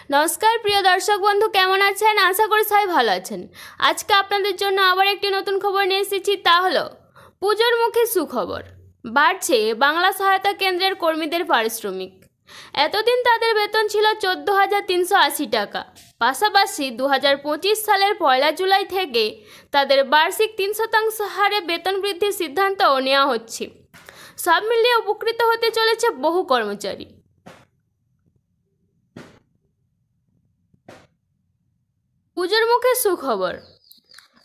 नमस्कार प्रिय दर्शक बंधु केमन आছেন आशा करी सबाई भालो आছেন। आज के आपनादेर जन्य आबार एकटी नतून खबर निये एसेछि ता हलो पुजोर मुखे सुखबर बाड़छे बांगला सहायता केंद्रेर कर्मीदेर पारिश्रमिक। एतदिन तादेर बेतन छिलो 14,380 टाका। पाशापाशि 2025 सालेर 1 जुलाई थेके तादेर बार्षिक 3% हारे बेतन बृद्धिर सिद्धान्तও नेওয়া হচ্ছে। सब मिलिয়ে उपकृत होते चलेছে बहु कर्मचारी। पुजोर मुखे सुखबर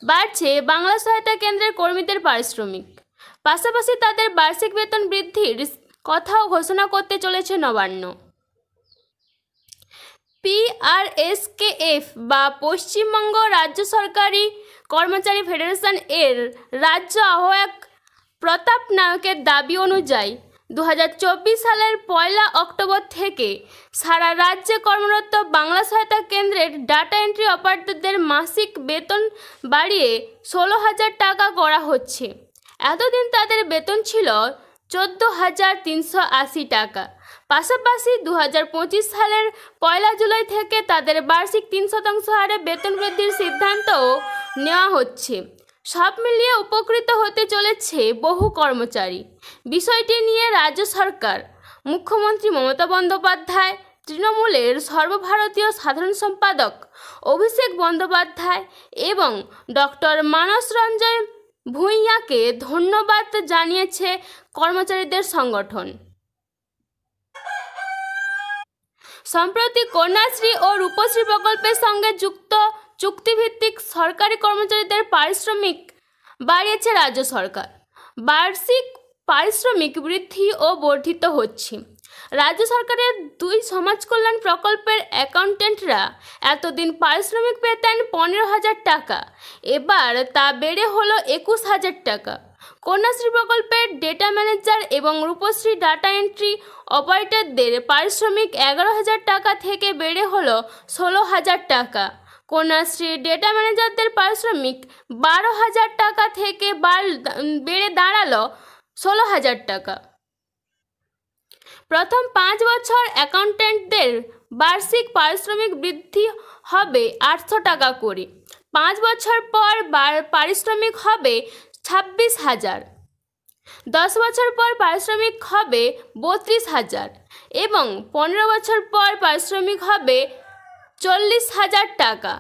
बाड़छे बांगला सहायता केंद्रेर कर्मीदेर पारिश्रमिक। पाशापाशि तादेर बार्षिक बेतन बृद्धिर कथाओ घोषणा करते चलेছে नबान्न। PRSKF বা পশ্চিমবঙ্গ রাজ্য সরকারি কর্মচারী ফেডারেশন এর রাজ্য আহ্বায়ক প্রতাপ নায়কের দাবি অনুযায়ী 2024 সালের 1 অক্টোবর থেকে সারা রাজ্যে কর্মরত বাংলা সহায়তা কেন্দ্রের ডাটা এন্ট্রি অপারেটরদের মাসিক বেতন বাড়িয়ে 16,000 টাকা করা হচ্ছে। এতদিন তাদের বেতন ছিল 14,380 টাকা। পাশাপাশি 2025 সালের 1 জুলাই থেকে তাদের বার্ষিক 3% হারে বেতন বৃদ্ধির সিদ্ধান্তও নেওয়া হচ্ছে। सब मिलिए उपकृत होते चलेছে बहु कर्मचारी। বিষয়টি নিয়ে রাজ্য সরকার মুখ্যমন্ত্রী মমতা বন্দ্যোপাধ্যায়, তৃণমূলের সর্বভারতীয় সাধারণ সম্পাদক অভিষেক বন্দ্যোপাধ্যায় এবং ডক্টর মানস রঞ্জয় ভূঁইয়াকে ধন্যবাদ জানিয়েছে কর্মচারীদের সংগঠন। সম্প্রতি কন্যাশ্রী ও রূপশ্রী প্রকল্পের সঙ্গে যুক্ত চুক্তিভিত্তিক সরকারি কর্মচারীদের পারিশ্রমিক বাড়িয়েছে রাজ্য সরকার। বার্ষিক পারিশ্রমিক বৃদ্ধি ও বর্ধিত হচ্ছে। রাজ্য সরকারের 2 সমাজ কল্যাণ প্রকল্পের অ্যাকাউন্টেন্টরা এতদিন পারিশ্রমিক পেতেন 15,000 টাকা, এবার তা বেড়ে হলো 21,000 টাকা। কন্যাশ্রী প্রকল্পের ডেটা ম্যানেজার এবং রূপশ্রী ডাটা এন্ট্রি অপারেটরদের পারিশ্রমিক 11,000 টাকা থেকে বেড়ে হলো 16,000 টাকা। কন্যাশ্রী ডেটা ম্যানেজারদের পারিশ্রমিক 12,000 টাকা থেকে বেড়ে দাঁড়ালো 16,000 টাকা। প্রথম 5 বছর অ্যাকাউন্টেন্টদের বার্ষিক পারিশ্রমিক বৃদ্ধি হবে 800 টাকা করে। 5 বছর পর পারিশ্রমিক হবে 26,000। 10 বছর পর পারিশ্রমিক হবে 32,000 এবং 15 বছর পর পারিশ্রমিক হবে 40,000 টাকা।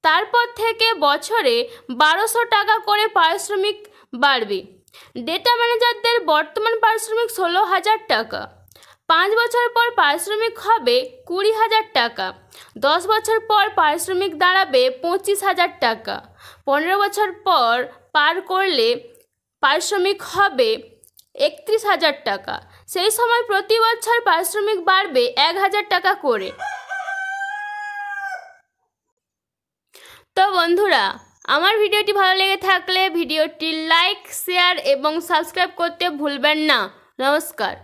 তারপর থেকে বছরে 1,200 টাকা করে পারিশ্রমিক বাড়বে। ডেটা ম্যানেজারদের বর্তমান পারিশ্রমিক 16,000 টাকা। 5 বছর পর পারিশ্রমিক হবে 20,000 টাকা। 10 বছর পর পারিশ্রমিক দাঁড়াবে 25,000 টাকা। 15 বছর পর পার করলে পারিশ্রমিক হবে 31,000 টাকা। সেই সময় প্রতি বছর পারিশ্রমিক বাড়বে 1,000 টাকা করে। তো বন্ধুরা, আমার ভিডিওটি ভালো লেগে থাকলে ভিডিওটি লাইক, শেয়ার এবং সাবস্ক্রাইব করতে ভুলবেন না। নমস্কার।